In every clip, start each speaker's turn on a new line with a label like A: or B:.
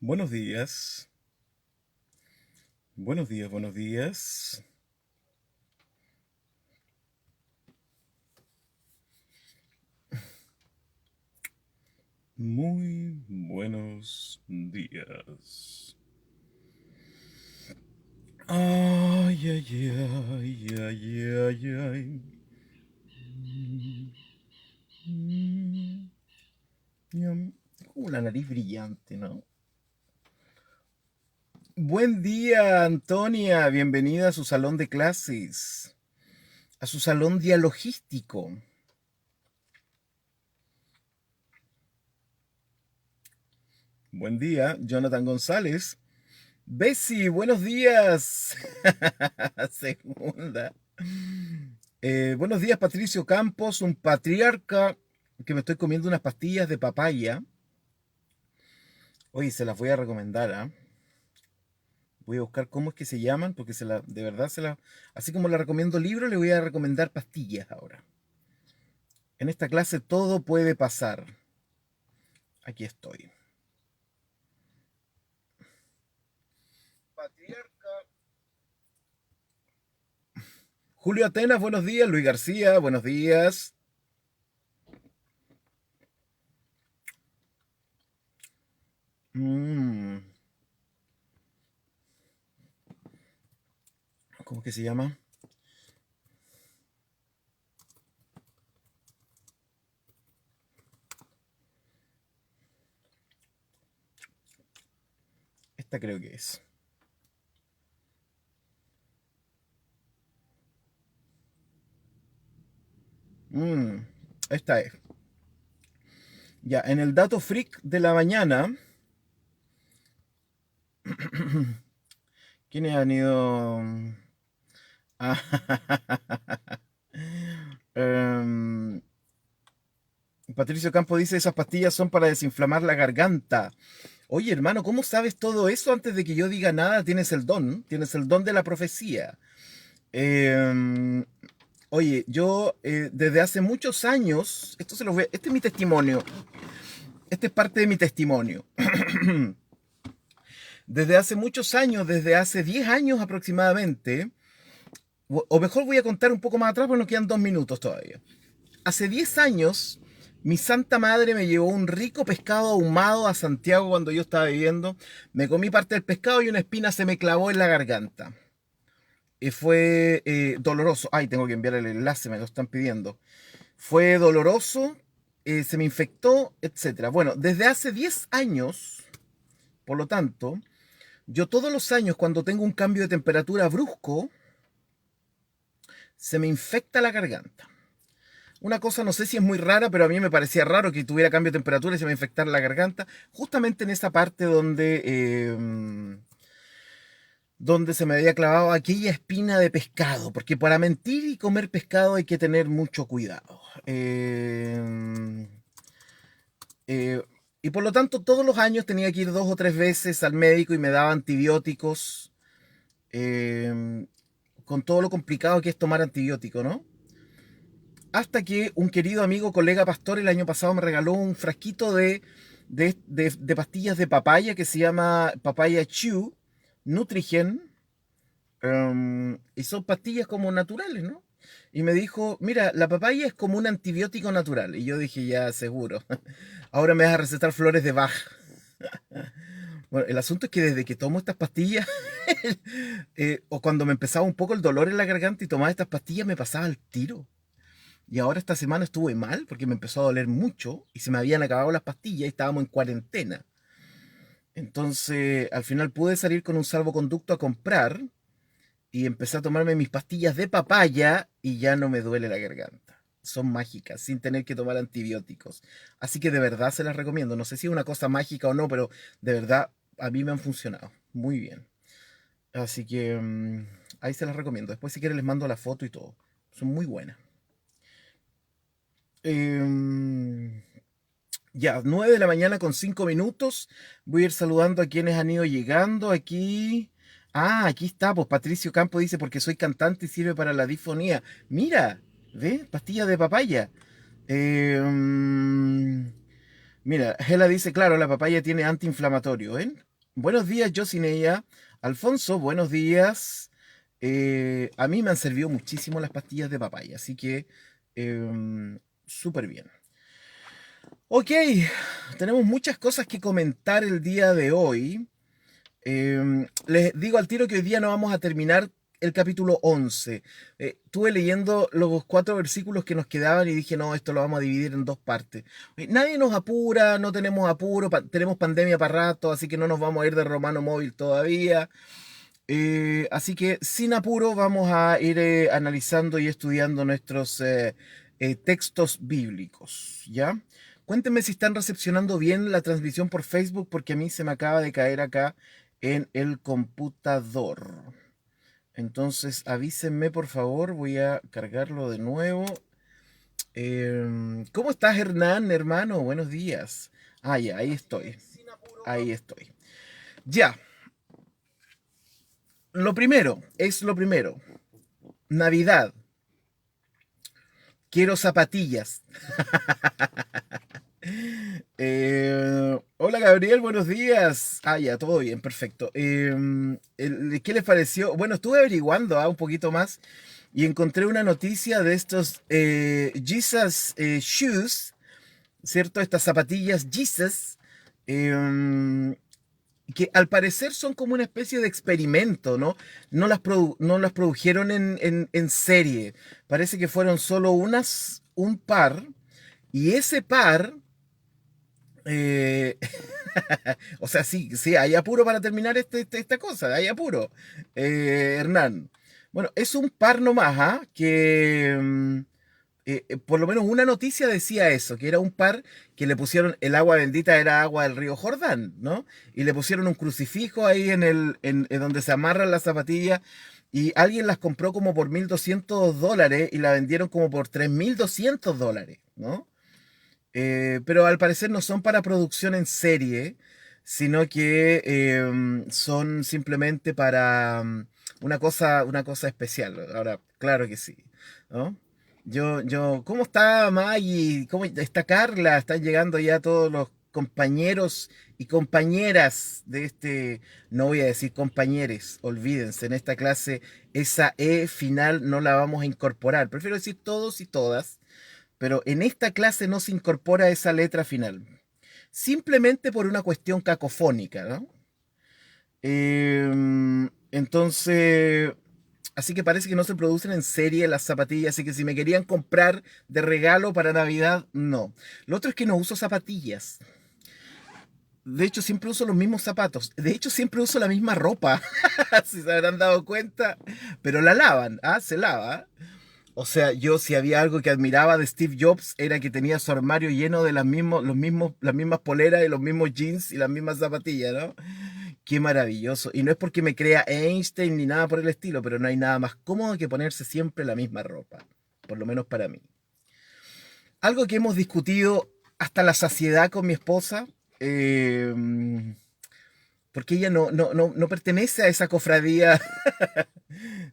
A: Buenos días. Buenos días, buenos días. Muy buenos días. Ay, ay, ay, ay, ay, ay. Mm, Tengo una nariz brillante, ¿no? Buen día, Antonia. Bienvenida a su salón de clases, a su salón dialogístico. Buen día, Jonathan González. Bessie, buenos días. Segunda. Buenos días, Patricio Campos, un patriarca que me estoy comiendo unas pastillas de papaya. Oye, se las voy a recomendar, ¿ah? Voy a buscar cómo es que se llaman, porque de verdad así como le recomiendo libros, le voy a recomendar pastillas ahora. En esta clase todo puede pasar. Aquí estoy. Patriarca. Julio Atenas, buenos días. Luis García, buenos días. Mm, ¿Cómo es que se llama? Esta creo que es. Mm, Esta es. Ya, en el dato freak de la mañana, ¿quiénes han ido? Ah, em, Patricio Campo dice, esas pastillas son para desinflamar la garganta. Oye, hermano, ¿cómo sabes todo eso antes de que yo diga nada? Tienes el don de la profecía. Em, Oye, yo desde hace muchos años, este es mi testimonio, este es parte de mi testimonio. Desde hace muchos años, desde hace 10 años aproximadamente, o mejor voy a contar un poco más atrás porque nos quedan 2 minutos todavía. Hace 10 años, mi santa madre me llevó un rico pescado ahumado a Santiago cuando yo estaba viviendo. Me comí parte del pescado y una espina se me clavó en la garganta. Y fue doloroso. Ay, tengo que enviar el enlace, me lo están pidiendo. Fue doloroso, se me infectó, etcétera. Bueno, desde hace 10 años, por lo tanto, yo todos los años cuando tengo un cambio de temperatura brusco, se me infecta la garganta. Una cosa, no sé si es muy rara, pero a mí me parecía raro que tuviera cambio de temperatura y se me infectara la garganta, justamente en esa parte donde se me había clavado aquella espina de pescado, porque para mentir y comer pescado hay que tener mucho cuidado. Eh, y por lo tanto, todos los años tenía que ir 2 o 3 veces al médico y me daba antibióticos, eh, con todo lo complicado que es tomar antibiótico, ¿no? Hasta que un querido amigo, colega pastor, el año pasado me regaló un frasquito de pastillas de papaya que se llama Papaya Chew, Nutrigen, y son pastillas como naturales, ¿no? Y me dijo, mira, la papaya es como un antibiótico natural. Y yo dije, ya, seguro. Ahora me vas a recetar flores de Bach. Bueno, el asunto es que desde que tomo estas pastillas, o cuando me empezaba un poco el dolor en la garganta y tomaba estas pastillas, me pasaba el tiro. Y ahora esta semana estuve mal porque me empezó a doler mucho y se me habían acabado las pastillas y estábamos en cuarentena. Entonces, al final pude salir con un salvoconducto a comprar y empecé a tomarme mis pastillas de papaya y ya no me duele la garganta. Son mágicas, sin tener que tomar antibióticos. Así que de verdad se las recomiendo. No sé si es una cosa mágica o no, pero de verdad a mí me han funcionado muy bien. Así que ahí se las recomiendo. Después si quieren les mando la foto y todo. Son muy buenas. Em, Ya, 9 de la mañana con 5 minutos. Voy a ir saludando a quienes han ido llegando aquí. Ah, aquí está, pues Patricio Campo dice, porque soy cantante y sirve para la disfonía. Mira, ¿ve? Pastilla de papaya. Mira, Gela dice, claro, la papaya tiene antiinflamatorio, ¿ven? Buenos días, Josineya. Alfonso, buenos días. A mí me han servido muchísimo las pastillas de papaya, así que súper bien. Ok, tenemos muchas cosas que comentar el día de hoy. Les digo al tiro que hoy día no vamos a terminar el capítulo 11. Estuve leyendo los 4 versículos que nos quedaban y dije, no, esto lo vamos a dividir en 2 partes. Nadie nos apura, no tenemos apuro, tenemos pandemia para rato, así que no nos vamos a ir de Romano Móvil todavía. Así que sin apuro vamos a ir analizando y estudiando nuestros textos bíblicos, ¿ya? Cuéntenme si están recepcionando bien la transmisión por Facebook porque a mí se me acaba de caer acá en el computador. Entonces avísenme por favor, voy a cargarlo de nuevo. ¿Cómo estás, Hernán, hermano? Buenos días. Ah, ya, ahí estoy. Ahí estoy. Ya, lo primero, es lo primero. Navidad. Quiero zapatillas. Hola Gabriel, buenos días. Ah, ya, todo bien, perfecto. ¿Qué les pareció? Bueno, estuve averiguando un poquito más y encontré una noticia de estos Jesus Shoes, ¿cierto? Estas zapatillas Jesus, em, que al parecer son como una especie de experimento, ¿no? No las produjeron en serie. Parece que fueron solo un par, y ese par, eh, o sea, sí, sí, hay apuro para terminar esta cosa, hay apuro, Hernán. Bueno, es un par nomás, ¿ah? Que por lo menos una noticia decía eso, que era un par que le pusieron, el agua bendita era agua del río Jordán, ¿no? Y le pusieron un crucifijo ahí en donde se amarran las zapatillas y alguien las compró como por $1.200 y la vendieron como por $3.200, ¿no? Pero al parecer no son para producción en serie, sino que son simplemente para una cosa especial. Ahora, claro que sí, ¿no? ¿Cómo está Maggie? ¿Cómo está Carla? Están llegando ya todos los compañeros y compañeras de este, no voy a decir compañeres, olvídense, en esta clase esa E final no la vamos a incorporar. Prefiero decir todos y todas, pero en esta clase no se incorpora esa letra final, simplemente por una cuestión cacofónica, ¿no? Entonces, así que parece que no se producen en serie las zapatillas, así que si me querían comprar de regalo para Navidad, no. Lo otro es que no uso zapatillas. De hecho, siempre uso los mismos zapatos. De hecho, siempre uso la misma ropa, si se habrán dado cuenta, pero la lavan, ¿ah? Se lava. O sea, yo si había algo que admiraba de Steve Jobs era que tenía su armario lleno de las mismas poleras y los mismos jeans y las mismas zapatillas, ¿no? Qué maravilloso. Y no es porque me crea Einstein ni nada por el estilo, pero no hay nada más cómodo que ponerse siempre la misma ropa, por lo menos para mí. Algo que hemos discutido hasta la saciedad con mi esposa, eh, porque ella no pertenece a esa cofradía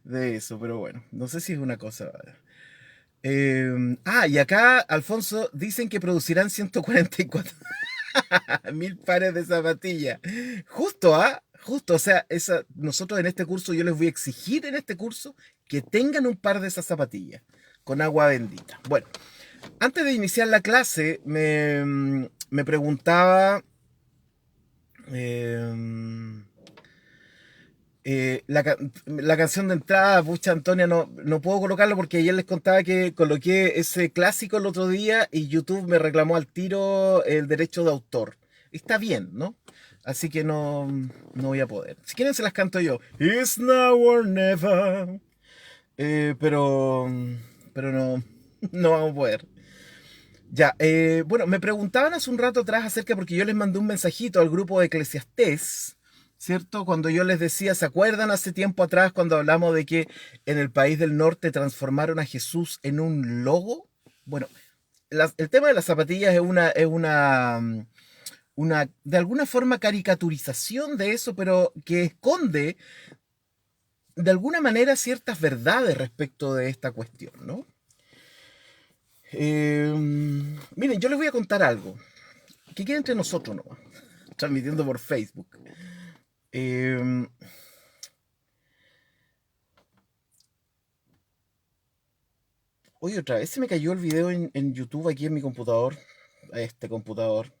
A: de eso, pero bueno, no sé si es una cosa. Y acá, Alfonso, dicen que producirán 144 mil pares de zapatillas. Justo, ¿ah? Justo, o sea, nosotros en este curso, yo les voy a exigir en este curso que tengan un par de esas zapatillas con agua bendita. Bueno, antes de iniciar la clase, me preguntaba eh, la canción de entrada, pucha Antonia, no puedo colocarlo porque ayer les contaba que coloqué ese clásico el otro día y YouTube me reclamó al tiro el derecho de autor. Está bien, ¿no? Así que no voy a poder. Si quieren se las canto yo. It's now or never. Pero no vamos a poder. Ya, bueno, me preguntaban hace un rato atrás acerca, porque yo les mandé un mensajito al grupo de Eclesiastés, ¿cierto? Cuando yo les decía, ¿se acuerdan hace tiempo atrás cuando hablamos de que en el país del norte transformaron a Jesús en un logo? Bueno, el tema de las zapatillas es de alguna forma, caricaturización de eso, pero que esconde de alguna manera ciertas verdades respecto de esta cuestión, ¿no? Miren, yo les voy a contar algo que queda entre nosotros, ¿no? Transmitiendo por Facebook. Em, Oye, otra vez se me cayó el video en YouTube aquí en mi computador. Este computador.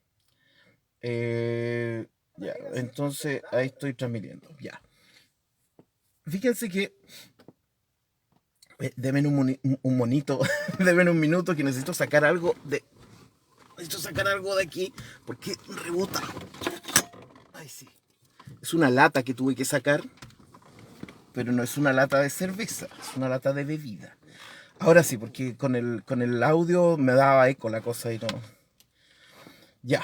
A: Ya, entonces ahí estoy transmitiendo. Ya. Fíjense que. Deme un monito. Deme un minuto que necesito sacar algo de. Necesito sacar algo de aquí. Porque rebota. Ay, sí. Es una lata que tuve que sacar. Pero no es una lata de cerveza. Es una lata de bebida. Ahora sí, porque con el audio me daba eco la cosa y no. Ya.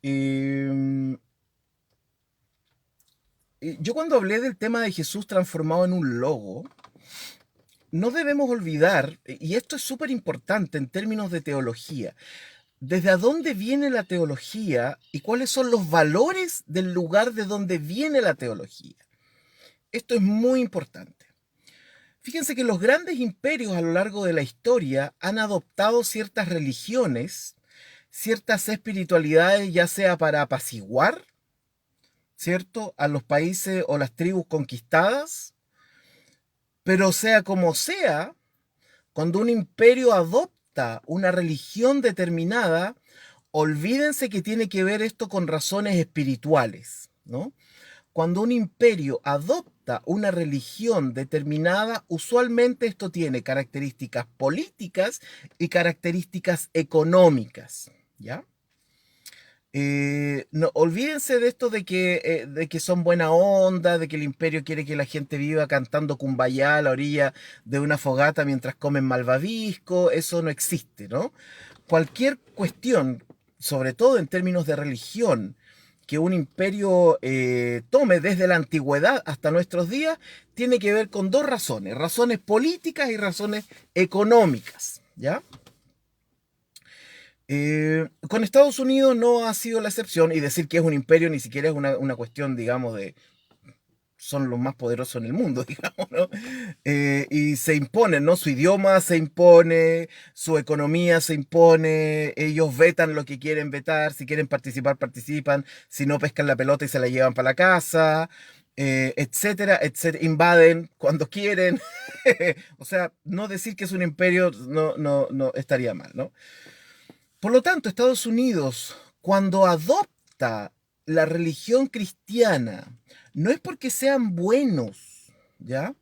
A: Eh, yo cuando hablé del tema de Jesús transformado en un logo, no debemos olvidar, y esto es súper importante en términos de teología, desde a dónde viene la teología y cuáles son los valores del lugar de donde viene la teología. Esto es muy importante. Fíjense que los grandes imperios a lo largo de la historia han adoptado ciertas religiones, ciertas espiritualidades, ya sea para apaciguar, ¿cierto?, a los países o las tribus conquistadas, pero sea como sea, cuando un imperio adopta una religión determinada, olvídense que tiene que ver esto con razones espirituales, ¿no? Cuando un imperio adopta una religión determinada, usualmente esto tiene características políticas y características económicas, ¿ya? No, olvídense de esto de que son buena onda, de que el imperio quiere que la gente viva cantando Cumbayá a la orilla de una fogata mientras comen malvavisco. Eso no existe, ¿no? Cualquier cuestión, sobre todo en términos de religión, que un imperio tome desde la antigüedad hasta nuestros días, tiene que ver con dos razones: razones políticas y razones económicas, ¿ya? Con Estados Unidos no ha sido la excepción, y decir que es un imperio ni siquiera es una cuestión, digamos, de son los más poderosos en el mundo, digamos, ¿no? Y se imponen, ¿no? Su idioma se impone, su economía se impone, ellos vetan lo que quieren vetar, si quieren participar, participan, si no pescan la pelota y se la llevan para la casa, etcétera, etcétera, invaden cuando quieren. O sea, no decir que es un imperio no estaría mal, ¿no? Por lo tanto, Estados Unidos, cuando adopta la religión cristiana, no es porque sean buenos, ¿ya?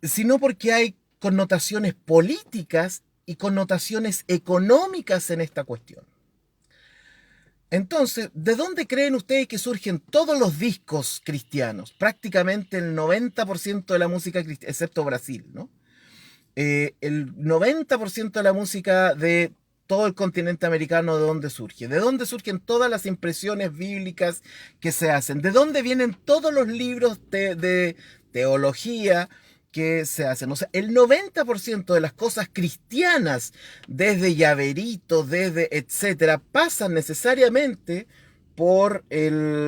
A: Sino porque hay connotaciones políticas y connotaciones económicas en esta cuestión. Entonces, ¿de dónde creen ustedes que surgen todos los discos cristianos? Prácticamente el 90% de la música cristiana, excepto Brasil, ¿no? El 90% de la música de todo el continente americano, ¿de dónde surge? ¿De dónde surgen todas las impresiones bíblicas que se hacen? ¿De dónde vienen todos los libros de teología que se hacen? O sea, el 90% de las cosas cristianas, desde llaveritos, desde etcétera, pasan necesariamente por el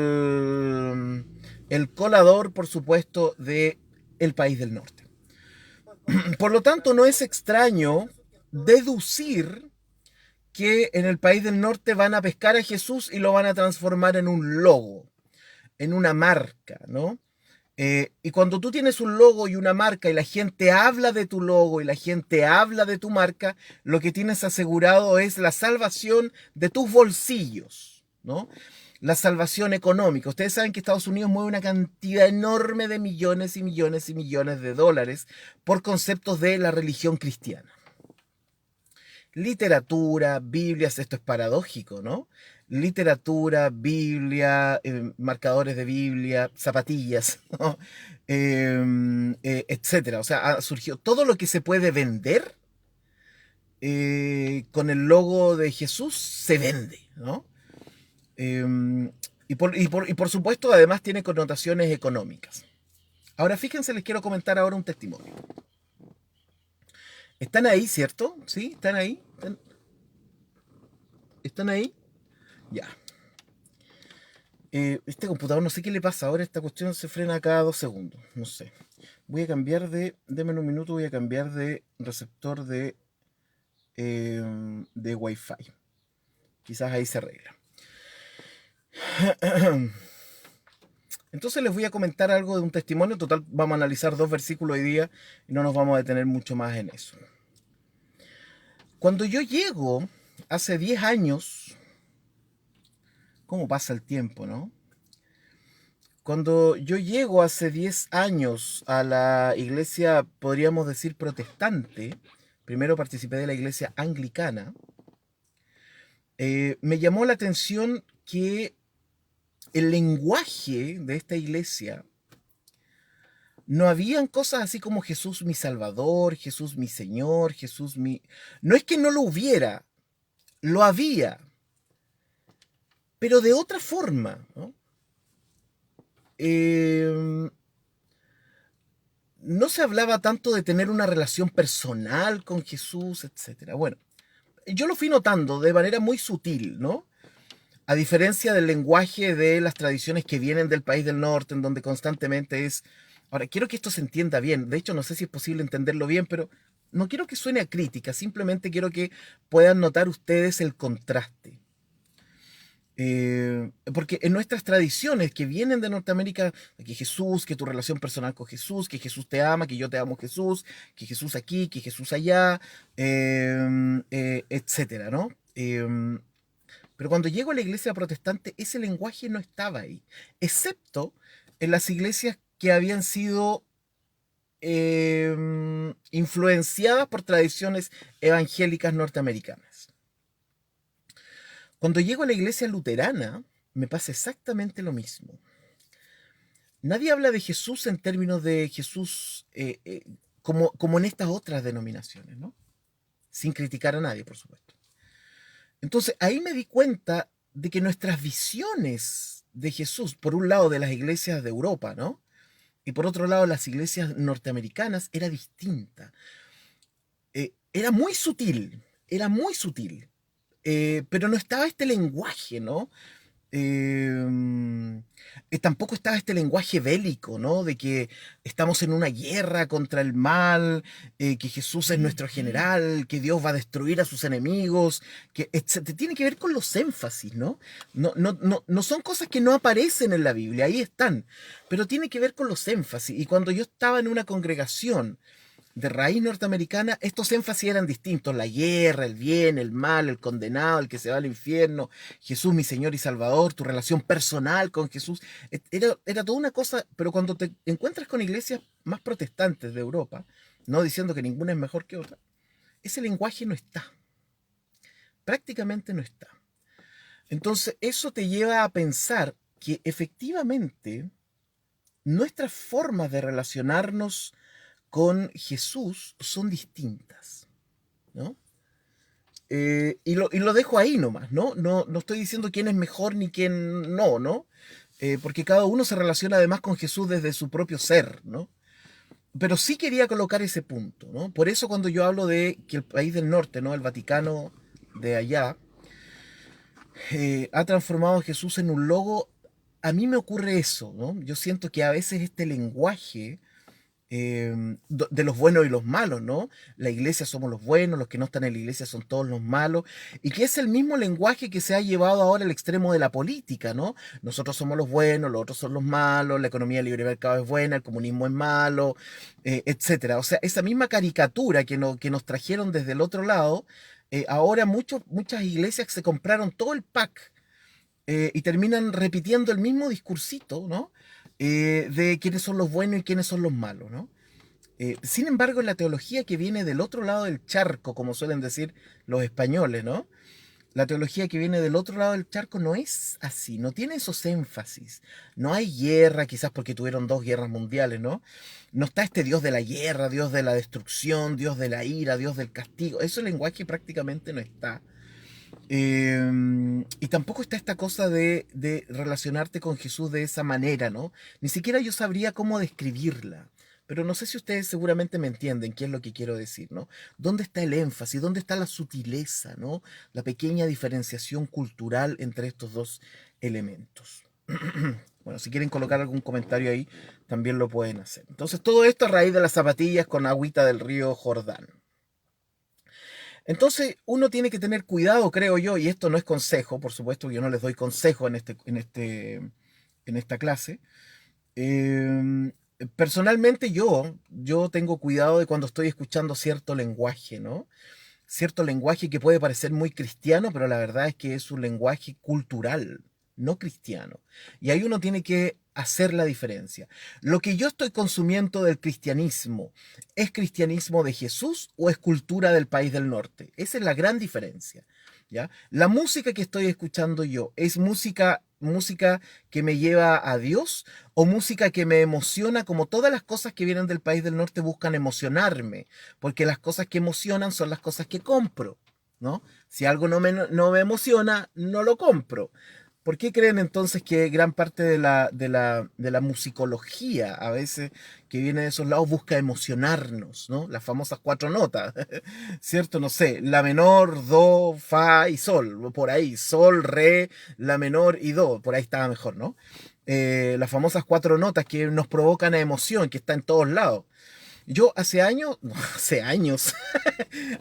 A: colador, por supuesto, de el país del norte. Por lo tanto, no es extraño deducir que en el país del norte van a pescar a Jesús y lo van a transformar en un logo, en una marca, ¿no? Y cuando tú tienes un logo y una marca y la gente habla de tu logo y la gente habla de tu marca, lo que tienes asegurado es la salvación de tus bolsillos, ¿no? La salvación económica. Ustedes saben que Estados Unidos mueve una cantidad enorme de millones y millones y millones de dólares por conceptos de la religión cristiana. Literatura, Biblias, esto es paradójico, ¿no? Literatura, Biblia, marcadores de Biblia, zapatillas, ¿no? Etcétera. O sea, ha surgido todo lo que se puede vender con el logo de Jesús, se vende, ¿no? Y por supuesto, además tiene connotaciones económicas. Ahora, fíjense, les quiero comentar ahora un testimonio. ¿Están ahí, cierto? ¿Sí? ¿Están ahí? ¿Están ahí? Ya. Este computador, no sé qué le pasa ahora, esta cuestión se frena cada 2 segundos, no sé. Voy a cambiar deme un minuto, voy a cambiar de receptor de Wi-Fi. Quizás ahí se arregla. Entonces les voy a comentar algo de un testimonio. Total, vamos a analizar 2 versículos hoy día y no nos vamos a detener mucho más en eso. Cuando yo llego, hace 10 años, ¿cómo pasa el tiempo, no? Cuando yo llego hace 10 años a la iglesia, podríamos decir protestante, primero participé de la iglesia anglicana, me llamó la atención que el lenguaje de esta iglesia no habían cosas así como Jesús mi Salvador, Jesús mi Señor, Jesús mi... No es que no lo hubiera, lo había, pero de otra forma, ¿no? Eh, no se hablaba tanto de tener una relación personal con Jesús, etcétera. Bueno, yo lo fui notando de manera muy sutil, ¿no? A diferencia del lenguaje de las tradiciones que vienen del país del norte, en donde constantemente es... Ahora, quiero que esto se entienda bien. De hecho, no sé si es posible entenderlo bien, pero no quiero que suene a crítica. Simplemente quiero que puedan notar ustedes el contraste. Porque en nuestras tradiciones que vienen de Norteamérica, que Jesús, que tu relación personal con Jesús, que Jesús te ama, que yo te amo Jesús, que Jesús aquí, que Jesús allá, etcétera, ¿no? Pero cuando llego a la iglesia protestante, ese lenguaje no estaba ahí, excepto en las iglesias que habían sido influenciadas por tradiciones evangélicas norteamericanas. Cuando llego a la iglesia luterana, me pasa exactamente lo mismo. Nadie habla de Jesús en términos de Jesús como en estas otras denominaciones, ¿no? Sin criticar a nadie, por supuesto. Entonces ahí me di cuenta de que nuestras visiones de Jesús, por un lado de las iglesias de Europa, ¿no? Y por otro lado las iglesias norteamericanas, era distinta. Era muy sutil, era muy sutil. Pero no estaba este lenguaje, ¿no? Eh, Tampoco estaba este lenguaje bélico, ¿no? De que estamos en una guerra contra el mal, que Jesús es nuestro general, que Dios va a destruir a sus enemigos, que tiene que ver con los énfasis, ¿no? No son cosas que no aparecen en la Biblia, ahí están, pero tiene que ver con los énfasis. Y cuando yo estaba en una congregación de raíz norteamericana, estos énfasis eran distintos: la guerra, el bien, el mal, el condenado, el que se va al infierno, Jesús mi Señor y Salvador, tu relación personal con Jesús. Era toda una cosa, pero cuando te encuentras con iglesias más protestantes de Europa, no diciendo que ninguna es mejor que otra, ese lenguaje no está, prácticamente no está. Entonces eso te lleva a pensar que efectivamente nuestras formas de relacionarnos con Jesús son distintas, ¿no? Y lo dejo ahí nomás, ¿no? No estoy diciendo quién es mejor ni quién no, ¿no? Porque cada uno se relaciona además con Jesús desde su propio ser, ¿no? Pero sí quería colocar ese punto, ¿no? Por eso cuando yo hablo de que el país del norte, ¿no? El Vaticano de allá, ha transformado a Jesús en un logo, a mí me ocurre eso, ¿no? Yo siento que a veces este lenguaje de los buenos y los malos, ¿no? La iglesia somos los buenos, los que no están en la iglesia son todos los malos, y que es el mismo lenguaje que se ha llevado ahora al extremo de la política, ¿no? Nosotros somos los buenos, los otros son los malos, la economía del libre mercado es buena, el comunismo es malo, etcétera. O sea, esa misma caricatura que nos trajeron desde el otro lado, ahora muchas iglesias se compraron todo el pack y terminan repitiendo el mismo discursito, ¿no? De quiénes son los buenos y quiénes son los malos, ¿no? Sin embargo, en la teología que viene del otro lado del charco, como suelen decir los españoles, ¿no? La teología que viene del otro lado del charco no es así, no tiene esos énfasis. No hay guerra, quizás porque tuvieron 2 guerras mundiales, ¿no? No está este Dios de la guerra, Dios de la destrucción, Dios de la ira, Dios del castigo. Ese lenguaje prácticamente no está. Y tampoco está esta cosa de relacionarte con Jesús de esa manera, ¿no? Ni siquiera yo sabría cómo describirla. Pero no sé si ustedes seguramente me entienden qué es lo que quiero decir, ¿no? ¿Dónde está el énfasis? ¿Dónde está la sutileza, ¿no? La pequeña diferenciación cultural entre estos dos elementos. Bueno, si quieren colocar algún comentario ahí, también lo pueden hacer. Entonces, todo esto a raíz de las zapatillas con agüita del río Jordán. Entonces uno tiene que tener cuidado, creo yo, y esto no es consejo, por supuesto, yo no les doy consejo en esta clase. Em, Personalmente yo tengo cuidado de cuando estoy escuchando cierto lenguaje, ¿no? Cierto lenguaje que puede parecer muy cristiano, pero la verdad es que es un lenguaje cultural, no cristiano. Y ahí uno tiene que hacer la diferencia. Lo que yo estoy consumiendo del cristianismo, ¿es cristianismo de Jesús o es cultura del país del norte? Esa es la gran diferencia. ¿Ya? La música que estoy escuchando yo, ¿es música que me lleva a Dios o música que me emociona, como todas las cosas que vienen del país del norte buscan emocionarme? Porque las cosas que emocionan son las cosas que compro, ¿no? Si algo no me emociona, no lo compro. ¿Por qué creen entonces que gran parte de la musicología, a veces que viene de esos lados, busca emocionarnos, ¿no? Las famosas cuatro notas, ¿cierto? No sé, la menor, do, fa y sol, por ahí, sol, re, la menor y do, por ahí estaba mejor, ¿no? Las famosas cuatro notas que nos provocan emoción, que está en todos lados. Yo hace años, no, hace años,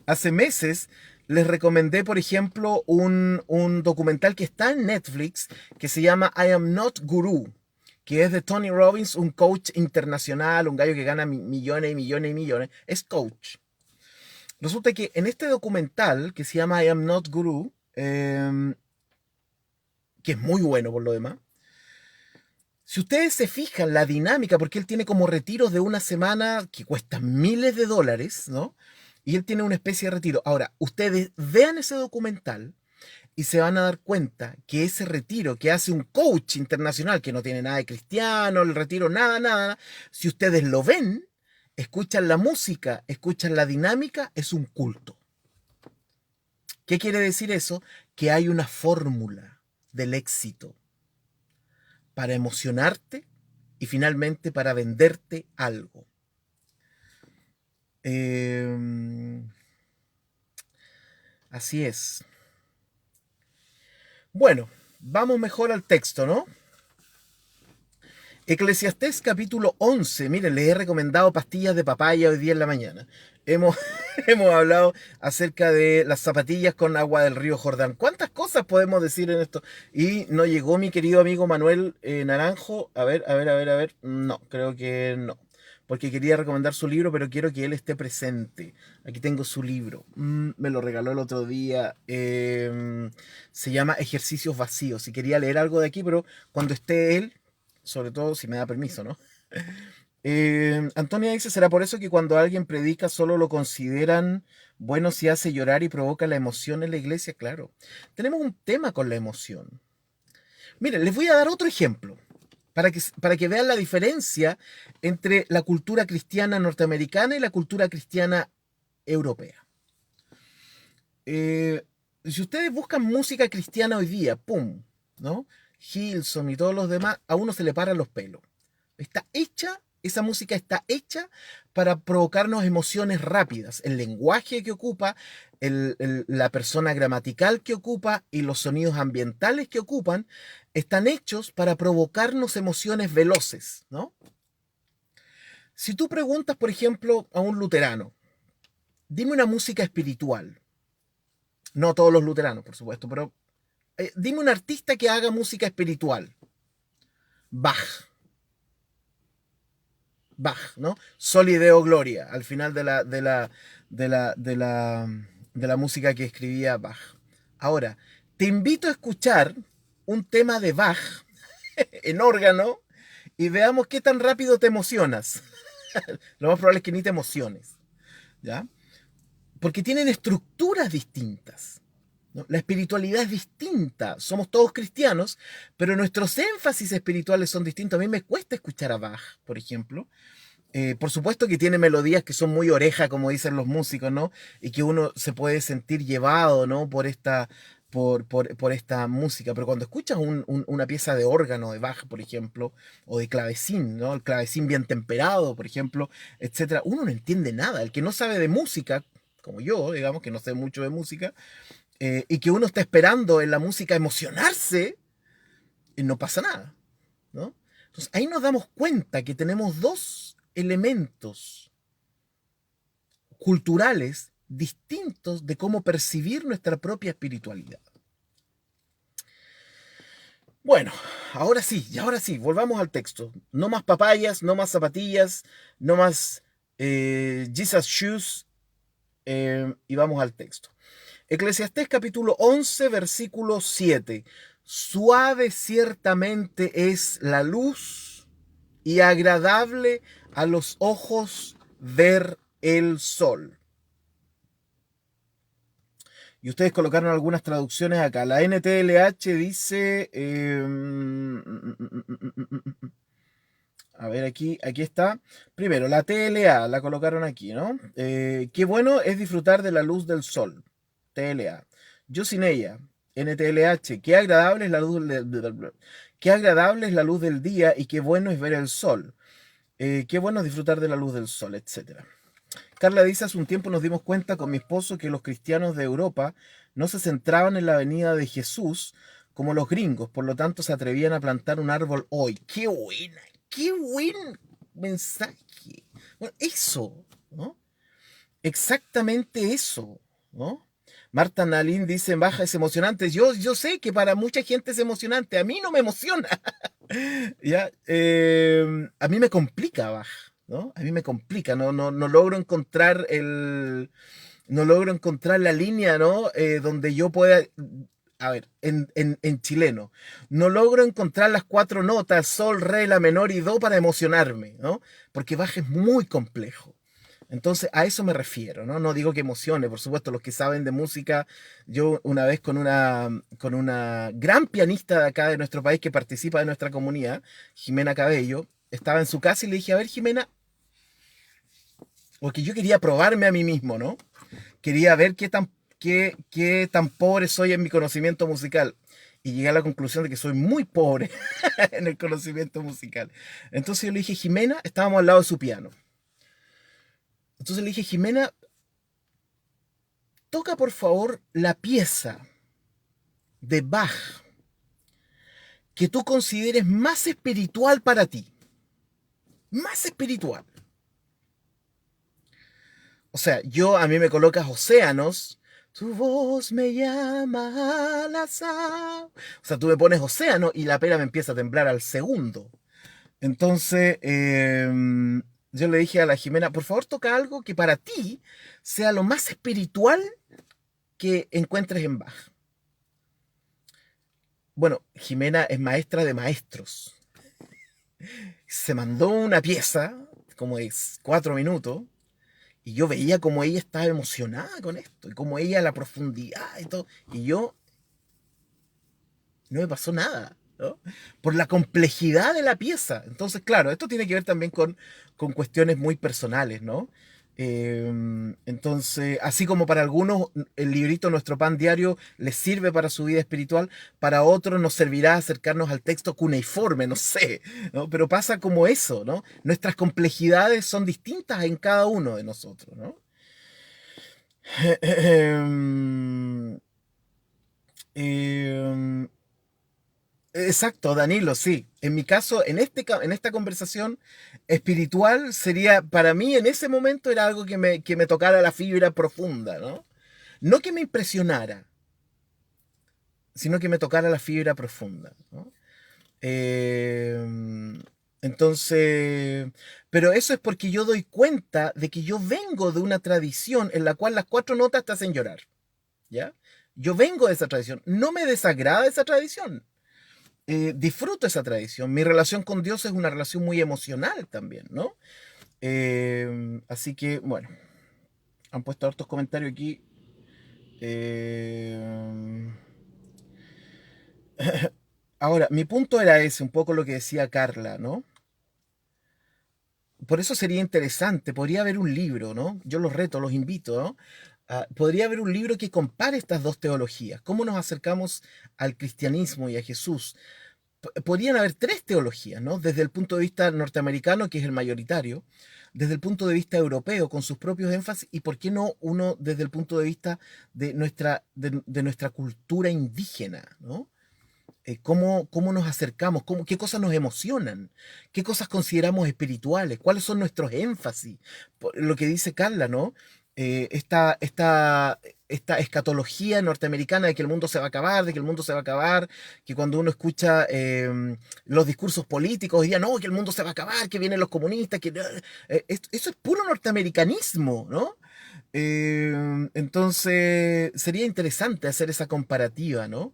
A: hace meses, les recomendé, por ejemplo, un documental que está en Netflix que se llama I Am Not Guru, que es de Tony Robbins, un coach internacional, un gallo que gana millones y millones y millones, es coach. Resulta que en este documental que se llama I Am Not Guru, que es muy bueno por lo demás, si ustedes se fijan la dinámica, porque él tiene como retiros de una semana que cuestan miles de dólares, ¿no? Y él tiene una especie de retiro. Ahora, ustedes vean ese documental y se van a dar cuenta que ese retiro que hace un coach internacional, que no tiene nada de cristiano, el retiro, nada, nada, si ustedes lo ven, escuchan la música, escuchan la dinámica, es un culto. ¿Qué quiere decir eso? Que hay una fórmula del éxito para emocionarte y finalmente para venderte algo. Eh, Así es. Bueno, vamos mejor al texto, ¿no? Eclesiastés capítulo 11. Miren, les he recomendado pastillas de papaya hoy día en la mañana. Hemos, hemos hablado acerca de las zapatillas con agua del río Jordán. ¿Cuántas cosas podemos decir en esto? Y no llegó mi querido amigo Manuel Naranjo. A ver, a ver, a ver, a ver. No, creo que no. Porque quería recomendar su libro, pero quiero que él esté presente. Aquí tengo su libro. Me lo regaló el otro día. Se llama Ejercicios Vacíos. Y quería leer algo de aquí, pero cuando esté él, sobre todo si me da permiso, ¿no? Antonia dice, ¿será por eso que cuando alguien predica solo lo consideran bueno si hace llorar y provoca la emoción en la iglesia? Claro, tenemos un tema con la emoción. Miren, les voy a dar otro ejemplo para que vean la diferencia entre la cultura cristiana norteamericana y la cultura cristiana europea. Eh, si ustedes buscan música cristiana hoy día, ¡pum! ¿No? Hillsong y todos los demás, a uno se le paran los pelos. Está hecha, esa música está hecha para provocarnos emociones rápidas. El lenguaje que ocupa, la persona gramatical que ocupa y los sonidos ambientales que ocupan están hechos para provocarnos emociones veloces, ¿no? Si tú preguntas, por ejemplo, a un luterano, dime una música espiritual. No todos los luteranos, por supuesto, pero dime un artista que haga música espiritual. Bach. Bach, ¿no? Soli Deo Gloria, al final de la música que escribía Bach. Ahora, te invito a escuchar un tema de Bach en órgano y veamos qué tan rápido te emocionas. Lo más probable es que ni te emociones, ¿ya? Porque tienen estructuras distintas, ¿no? La espiritualidad es distinta. Somos todos cristianos, pero nuestros énfasis espirituales son distintos. A mí me cuesta escuchar a Bach, por ejemplo. Por supuesto que tiene melodías que son muy oreja, como dicen los músicos, ¿no? Y que uno se puede sentir llevado, ¿no? Por esta música. Pero cuando escuchas una pieza de órgano de Bach, por ejemplo, o de clavecín, ¿no? El clavecín bien temperado, por ejemplo, etcétera, uno no entiende nada. El que no sabe de música, como yo, digamos, que no sé mucho de música, y que uno está esperando en la música emocionarse, y no pasa nada, ¿no? Entonces ahí nos damos cuenta que tenemos dos elementos culturales distintos de cómo percibir nuestra propia espiritualidad. Bueno, ahora sí, volvamos al texto. No más papayas, no más zapatillas, no más Jesus Shoes, y vamos al texto. Eclesiastés capítulo 11, versículo 7. Suave ciertamente es la luz y agradable a los ojos ver el sol. Y ustedes colocaron algunas traducciones acá. La NTLH dice... a ver, aquí está. Primero, la TLA la colocaron aquí, ¿no? Qué bueno es disfrutar de la luz del sol. TLA. Yo sin ella. NTLH. Qué agradable es la luz qué agradable es la luz del día y qué bueno es ver el sol. Qué bueno es disfrutar de la luz del sol, etcétera. Carla dice, hace un tiempo nos dimos cuenta con mi esposo que los cristianos de Europa no se centraban en la venida de Jesús como los gringos, por lo tanto se atrevían a plantar un árbol hoy. Qué buen mensaje. Bueno, eso, ¿no? Exactamente eso, ¿no? Marta Nalín dice en baja, es emocionante. Yo sé que para mucha gente es emocionante, a mí no me emociona. ¿Ya? A mí me complica baja, ¿no? A mí me complica, no logro encontrar no logro encontrar la línea, ¿no? Donde yo pueda, a ver, en chileno, no logro encontrar las cuatro notas, sol, re, la menor y do para emocionarme, ¿no? Porque baja es muy complejo. Entonces, a eso me refiero, ¿no? No digo que emocione, por supuesto, los que saben de música, yo una vez con una gran pianista de acá de nuestro país que participa de nuestra comunidad, Jimena Cabello, estaba en su casa y le dije, a ver, Jimena, porque yo quería probarme a mí mismo, ¿no? Quería ver qué tan pobre soy en mi conocimiento musical. Y llegué a la conclusión de que soy muy pobre en el conocimiento musical. Entonces yo le dije, Jimena, estábamos al lado de su piano. Entonces le dije, Jimena, toca por favor la pieza de Bach que tú consideres más espiritual para ti. Más espiritual. O sea, a mí me colocas océanos. Tu voz me llama al azar. O sea, tú me pones océano y la pera me empieza a temblar al segundo. Entonces, yo le dije a la Jimena, por favor toca algo que para ti sea lo más espiritual que encuentres en Bach. Bueno, Jimena es maestra de maestros. Se mandó una pieza, como es 4 minutos, y yo veía como ella estaba emocionada con esto, y como ella la profundidad y todo, y yo no me pasó nada, ¿no? Por la complejidad de la pieza. Entonces, claro, esto tiene que ver también con cuestiones muy personales, ¿no? Entonces, así como para algunos el librito Nuestro Pan Diario les sirve para su vida espiritual, para otros nos servirá acercarnos al texto cuneiforme, no sé, ¿no? Pero pasa como eso, ¿no? Nuestras complejidades son distintas en cada uno de nosotros, ¿no? Em, Exacto, Danilo, sí. En mi caso, en esta conversación espiritual sería, para mí en ese momento era algo que me tocara la fibra profunda, ¿no? No que me impresionara, sino que me tocara la fibra profunda, ¿no? Eh, entonces, pero eso es porque yo doy cuenta de que yo vengo de una tradición en la cual las cuatro notas te hacen llorar, ¿ya? Yo vengo de esa tradición. No me desagrada esa tradición, disfruto esa tradición. Mi relación con Dios es una relación muy emocional también, ¿no? Así que, bueno, han puesto hartos comentarios aquí. Eh, Ahora, mi punto era ese, un poco lo que decía Carla, ¿no? Por eso sería interesante, podría haber un libro, ¿no? Yo los reto, los invito, ¿no? Podría haber un libro que compare estas dos teologías, cómo nos acercamos al cristianismo y a Jesús. Podrían haber tres teologías, ¿no? Desde el punto de vista norteamericano, que es el mayoritario, desde el punto de vista europeo, con sus propios énfasis, y por qué no uno desde el punto de vista de nuestra cultura indígena, ¿no? Cómo nos acercamos, qué cosas nos emocionan, qué cosas consideramos espirituales, cuáles son nuestros énfasis. Lo que dice Carla, ¿no? esta escatología norteamericana de que el mundo se va a acabar, de que el mundo se va a acabar, que cuando uno escucha los discursos políticos, diría, no, que el mundo se va a acabar, que vienen los comunistas, eso es puro norteamericanismo, ¿no? Entonces, sería interesante hacer esa comparativa, ¿no?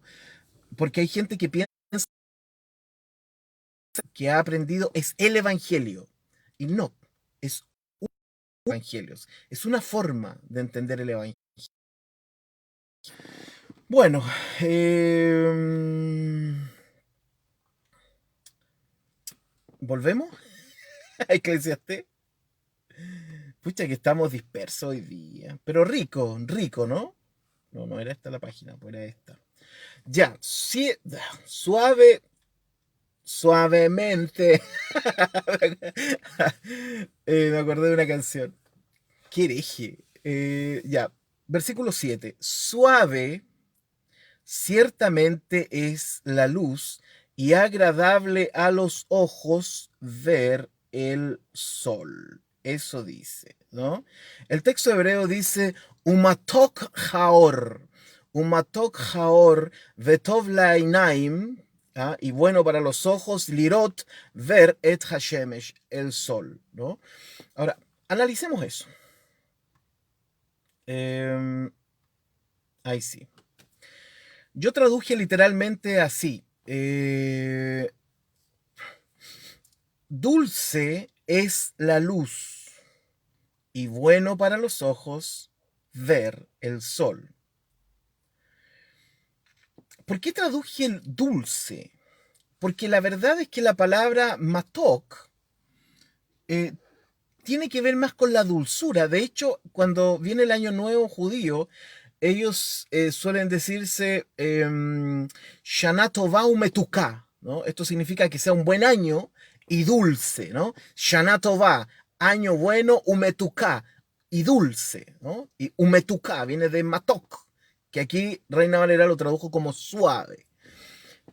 A: Porque hay gente que piensa que ha aprendido es el Evangelio, y no, es evangelios. Es una forma de entender el evangelio. Bueno, ¿volvemos a Eclesiastés? Pucha que estamos dispersos hoy día. Pero rico, rico, ¿no? No, no era esta la página, pues era esta. Ya, sí, suave, suavemente. Me acordé de una canción. ¿Qué hereje? Ya, versículo 7. Suave ciertamente es la luz y agradable a los ojos ver el sol. Eso dice, ¿no? El texto hebreo dice, Umatok Haor. Umatok Haor Vetov Lainaim. Y bueno para los ojos, Lirot, ver et Hashemesh, el sol, ¿no? Ahora, analicemos eso. Ahí sí. Yo traduje literalmente así. Dulce es la luz y bueno para los ojos ver el sol. ¿Por qué traduje el dulce? Porque la verdad es que la palabra matok eh, tiene que ver más con la dulzura. De hecho, cuando viene el año nuevo judío, ellos suelen decirse Shana Tova Umetuká, ¿no? Esto significa que sea un buen año y dulce, ¿no? Shana Tova, año bueno, Umetuká, y dulce, ¿no? Y Umetuká viene de Matok, que aquí Reina Valera lo tradujo como suave.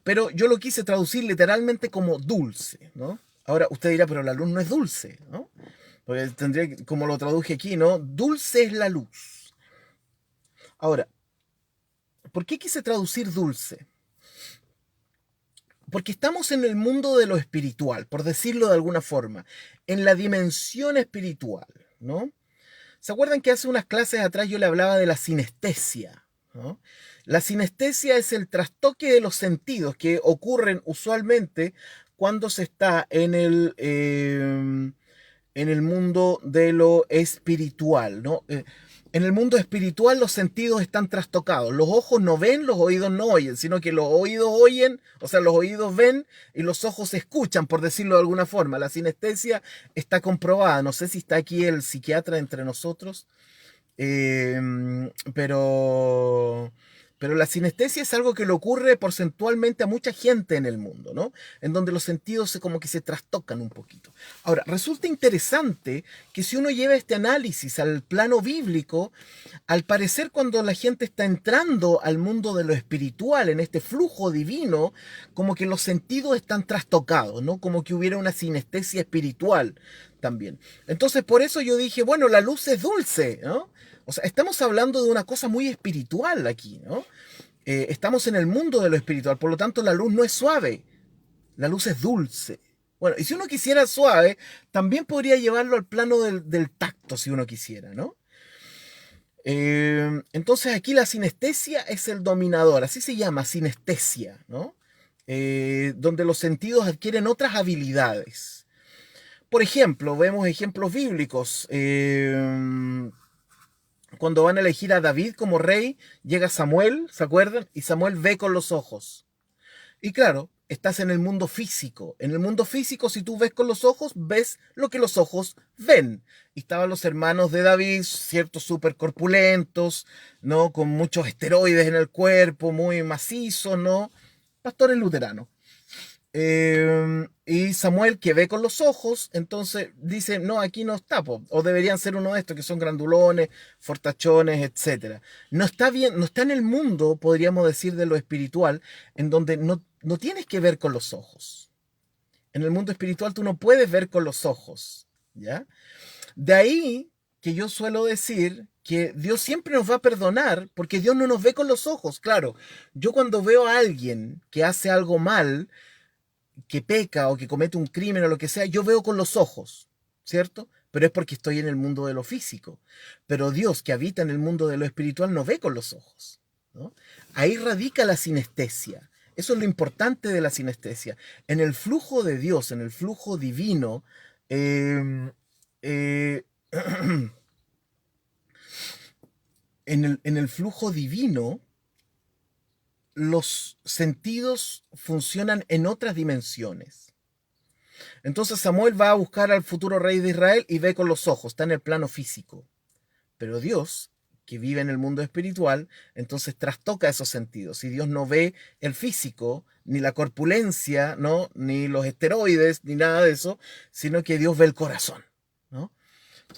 A: Pero yo lo quise traducir literalmente como dulce, ¿no? Ahora usted dirá, pero la luz no es dulce, ¿no? Porque tendría, como lo traduje aquí, ¿no? Dulce es la luz. Ahora, ¿por qué quise traducir dulce? Porque estamos en el mundo de lo espiritual, por decirlo de alguna forma, en la dimensión espiritual, ¿no? ¿Se acuerdan que hace unas clases atrás yo le hablaba de la sinestesia? ¿No? La sinestesia es el trastoque de los sentidos que ocurren usualmente cuando se está en el mundo de lo espiritual, ¿no? En el mundo espiritual los sentidos están trastocados. Los ojos no ven, los oídos no oyen, sino que los oídos oyen, o sea, los oídos ven y los ojos escuchan, por decirlo de alguna forma. La sinestesia está comprobada. No sé si está aquí el psiquiatra entre nosotros, eh, pero, pero la sinestesia es algo que le ocurre porcentualmente a mucha gente en el mundo, ¿no? En donde los sentidos como que se trastocan un poquito. Ahora, resulta interesante que si uno lleva este análisis al plano bíblico, al parecer cuando la gente está entrando al mundo de lo espiritual, en este flujo divino, como que los sentidos están trastocados, ¿no? Como que hubiera una sinestesia espiritual también. Entonces, por eso yo dije, bueno, la luz es dulce, ¿no? O sea, estamos hablando de una cosa muy espiritual aquí, ¿no? Estamos en el mundo de lo espiritual, por lo tanto la luz no es suave, la luz es dulce. Bueno, y si uno quisiera suave, también podría llevarlo al plano del tacto, si uno quisiera, ¿no? Entonces aquí la sinestesia es el dominador, así se llama, sinestesia, ¿no? Donde los sentidos adquieren otras habilidades. Por ejemplo, vemos ejemplos bíblicos. Cuando van a elegir a David como rey, llega Samuel, ¿se acuerdan? Y Samuel ve con los ojos. Y claro, estás en el mundo físico. En el mundo físico, si tú ves con los ojos, ves lo que los ojos ven. Y estaban los hermanos de David, ciertos súper corpulentos, ¿no? Con muchos esteroides en el cuerpo, muy macizos, ¿no? Pastores luteranos. Y Samuel, que ve con los ojos, entonces dice, no, aquí no está, po. O deberían ser uno de estos que son grandulones, fortachones, etcétera. No está bien, no está en el mundo, podríamos decir, de lo espiritual, en donde no tienes que ver con los ojos. En el mundo espiritual tú no puedes ver con los ojos, ¿ya? De ahí que yo suelo decir que Dios siempre nos va a perdonar porque Dios no nos ve con los ojos. Claro, yo cuando veo a alguien que hace algo mal, que peca o que comete un crimen o lo que sea, yo veo con los ojos, ¿cierto? Pero es porque estoy en el mundo de lo físico. Pero Dios, que habita en el mundo de lo espiritual, no ve con los ojos, ¿no? Ahí radica la sinestesia. Eso es lo importante de la sinestesia. En el flujo de Dios, en el flujo divino, eh, eh, en el flujo divino, los sentidos funcionan en otras dimensiones. Entonces Samuel va a buscar al futuro rey de Israel y ve con los ojos, está en el plano físico. Pero Dios, que vive en el mundo espiritual, entonces trastoca esos sentidos. Y Dios no ve el físico, ni la corpulencia, ¿no? Ni los esteroides, ni nada de eso, sino que Dios ve el corazón, ¿no?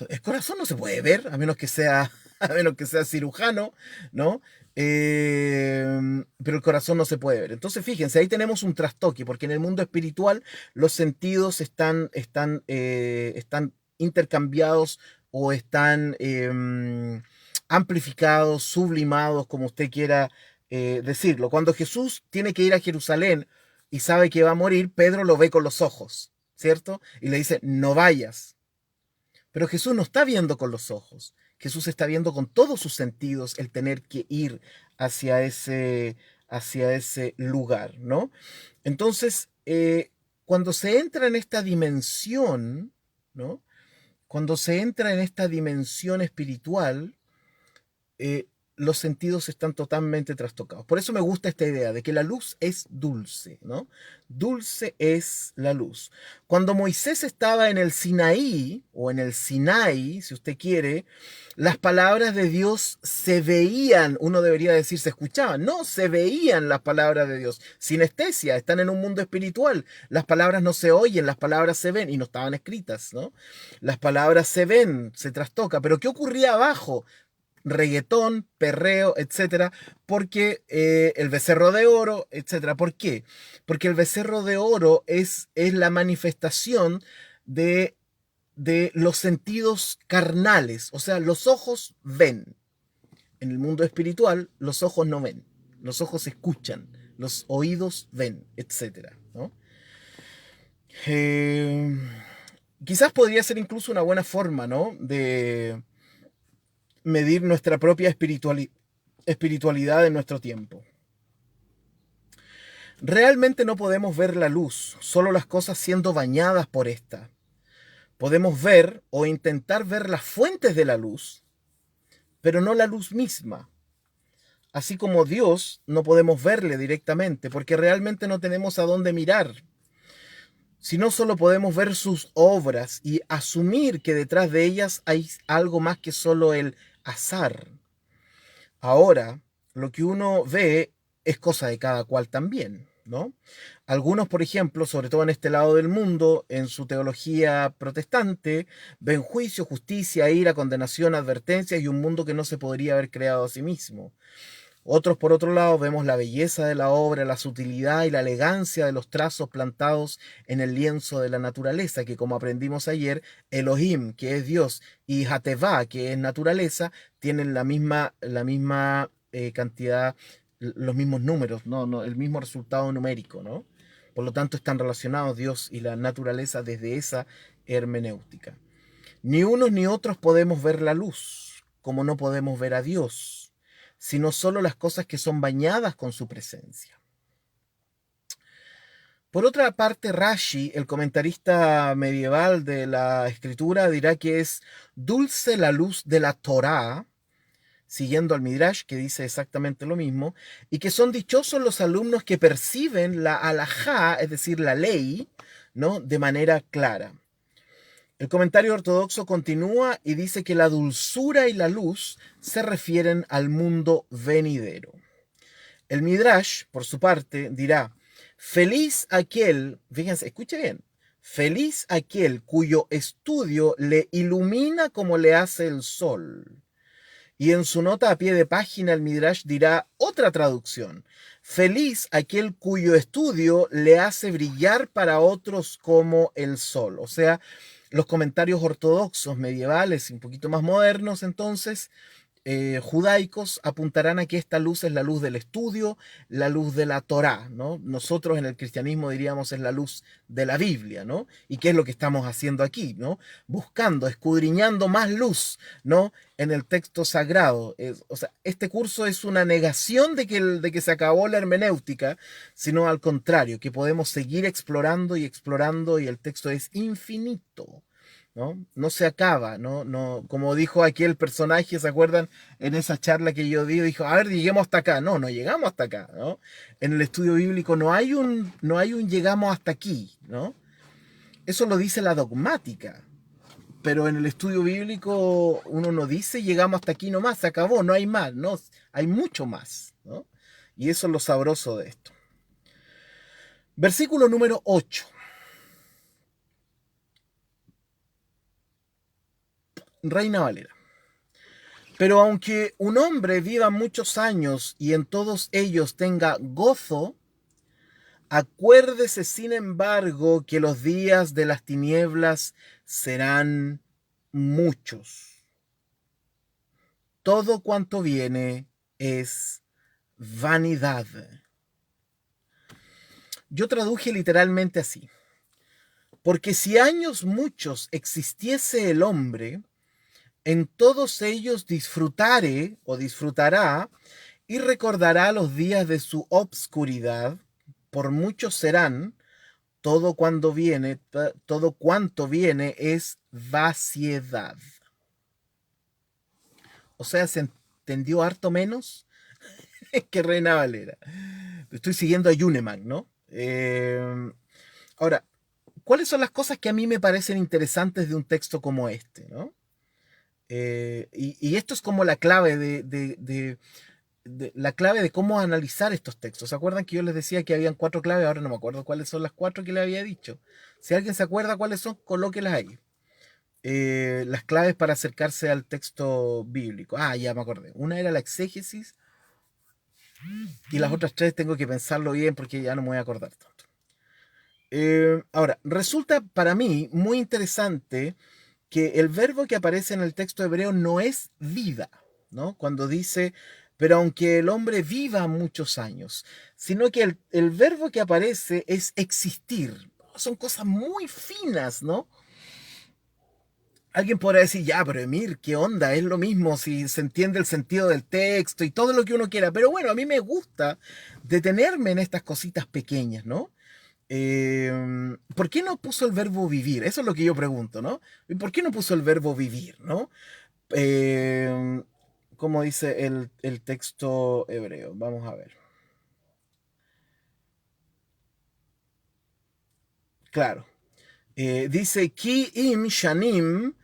A: El corazón no se puede ver, a menos que sea, a menos que sea cirujano, ¿no? Pero el corazón no se puede ver. Entonces, fíjense, ahí tenemos un trastoque, porque en el mundo espiritual los sentidos están intercambiados o están amplificados, sublimados, como usted quiera decirlo. Cuando Jesús tiene que ir a Jerusalén y sabe que va a morir, Pedro lo ve con los ojos, ¿cierto? Y le dice, no vayas. Pero Jesús no está viendo con los ojos. Jesús está viendo con todos sus sentidos el tener que ir hacia ese lugar, ¿no? Entonces, cuando se entra en esta dimensión, ¿no? Cuando se entra en esta dimensión espiritual, eh, los sentidos están totalmente trastocados. Por eso me gusta esta idea de que la luz es dulce, ¿no? Dulce es la luz. Cuando Moisés estaba en el Sinaí, o en el Sinai, si usted quiere, las palabras de Dios se veían, uno debería decir se escuchaban, no, se veían las palabras de Dios. Sinestesia, están en un mundo espiritual. Las palabras no se oyen, las palabras se ven, y no estaban escritas, ¿no? Las palabras se ven, se trastoca, pero ¿qué ocurría abajo? Reggaetón, perreo, etcétera, porque el becerro de oro, etcétera. ¿Por qué? Porque el becerro de oro es la manifestación de, de los sentidos carnales, o sea, los ojos ven. En el mundo espiritual, los ojos no ven, los ojos escuchan, los oídos ven, etcétera, ¿no? Eh, Quizás podría ser incluso una buena forma, ¿no? De medir nuestra propia espiritualidad en nuestro tiempo. Realmente no podemos ver la luz, solo las cosas siendo bañadas por esta. Podemos ver o intentar ver las fuentes de la luz, pero no la luz misma. Así como Dios no podemos verle directamente, porque realmente no tenemos a dónde mirar, sino solo podemos ver sus obras y asumir que detrás de ellas hay algo más que solo el azar. Ahora, lo que uno ve es cosa de cada cual también, ¿no? Algunos, por ejemplo, sobre todo en este lado del mundo, en su teología protestante, ven juicio, justicia, ira, condenación, advertencia y un mundo que no se podría haber creado a sí mismo. Otros, por otro lado, vemos la belleza de la obra, la sutilidad y la elegancia de los trazos plantados en el lienzo de la naturaleza, que como aprendimos ayer, Elohim, que es Dios, y Hatevá, que es naturaleza, tienen la misma cantidad, los mismos números, no, el mismo resultado numérico, ¿no? Por lo tanto, están relacionados Dios y la naturaleza desde esa hermenéutica. Ni unos ni otros podemos ver la luz, como no podemos ver a Dios, sino solo las cosas que son bañadas con su presencia. Por otra parte, Rashi, el comentarista medieval de la escritura, dirá que es dulce la luz de la Torá, siguiendo al Midrash, que dice exactamente lo mismo, y que son dichosos los alumnos que perciben la halajá, es decir, la ley, ¿no? De manera clara. El comentario ortodoxo continúa y dice que la dulzura y la luz se refieren al mundo venidero. El Midrash, por su parte, dirá, feliz aquel, fíjense, escuche bien, feliz aquel cuyo estudio le ilumina como le hace el sol. Y en su nota a pie de página el Midrash dirá otra traducción, feliz aquel cuyo estudio le hace brillar para otros como el sol. O sea, Los comentarios ortodoxos medievales y un poquito más modernos, entonces, judaicos, apuntarán a que esta luz es la luz del estudio, la luz de la Torá, ¿no? Nosotros en el cristianismo diríamos es la luz de la Biblia, ¿no? ¿Y qué es lo que estamos haciendo aquí, ¿no? Buscando, escudriñando más luz, ¿no? En el texto sagrado. O sea, este curso es una negación de que se acabó la hermenéutica, sino al contrario, que podemos seguir explorando y explorando y el texto es infinito. ¿No? No se acaba, ¿no? No, como dijo aquí el personaje, ¿se acuerdan? En esa charla que yo di, dijo, a ver, lleguemos hasta acá. No, no llegamos hasta acá, ¿no? En el estudio bíblico no hay un llegamos hasta aquí, ¿no? Eso lo dice la dogmática, pero en el estudio bíblico uno no dice llegamos hasta aquí nomás, se acabó, no hay más, no, hay mucho más, ¿no? Y eso es lo sabroso de esto. Versículo número 8. Reina Valera. Pero aunque un hombre viva muchos años y en todos ellos tenga gozo, acuérdese sin embargo que los días de las tinieblas serán muchos. Todo cuanto viene es vanidad. Yo traduje literalmente así. Porque si años muchos existiese el hombre, en todos ellos disfrutare o disfrutará y recordará los días de su obscuridad, por muchos serán, todo cuanto viene es vaciedad. O sea, se entendió harto menos que Reina Valera. Estoy siguiendo a Yuneman, ¿no? Ahora, ¿cuáles son las cosas que a mí me parecen interesantes de un texto como este, ¿no? Y esto es como la clave la clave de cómo analizar estos textos. ¿Se acuerdan que yo les decía que habían 4 claves? Ahora no me acuerdo cuáles son las 4 que les había dicho. Si alguien se acuerda cuáles son, colóquelas ahí. Las claves para acercarse al texto bíblico. Ah, ya me acordé. Una era la exégesis y las otras 3 tengo que pensarlo bien porque ya no me voy a acordar tanto. Ahora, resulta para mí muy interesante que el verbo que aparece en el texto hebreo no es vida, ¿no? Cuando dice, pero aunque el hombre viva muchos años, sino que el verbo que aparece es existir. Son cosas muy finas, ¿no? Alguien podrá decir, ya, pero Emir, ¿qué onda? Es lo mismo si se entiende el sentido del texto y todo lo que uno quiera. Pero bueno, a mí me gusta detenerme en estas cositas pequeñas, ¿no? ¿Por qué no puso el verbo vivir? Eso es lo que yo pregunto, ¿no? ¿Y por qué no puso el verbo vivir, ¿no? Eh, como dice el texto hebreo. Vamos a ver. Claro. Dice, Ki im shanim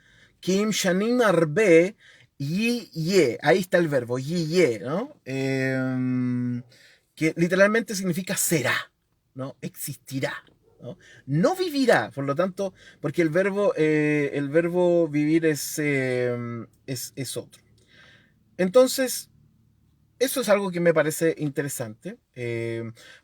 A: arbe, yi ye. Ahí está el verbo, yi ye, ¿no? Que literalmente significa será, ¿no? Existirá. ¿No? No vivirá, por lo tanto, porque el verbo vivir es otro. Entonces, eso es algo que me parece interesante.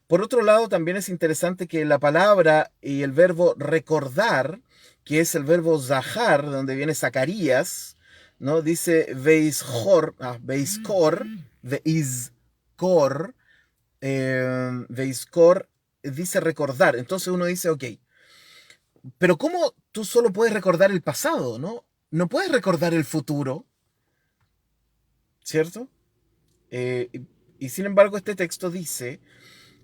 A: Por otro lado, también es interesante que la palabra y el verbo recordar, que es el verbo zahar, donde viene Zacarías, ¿no? Dice veishor, veishkor, veizkor, veizkor, dice recordar. Entonces uno dice, ok, pero ¿cómo tú solo puedes recordar el pasado, ¿no? No puedes recordar el futuro, ¿cierto? Y sin embargo, este texto dice,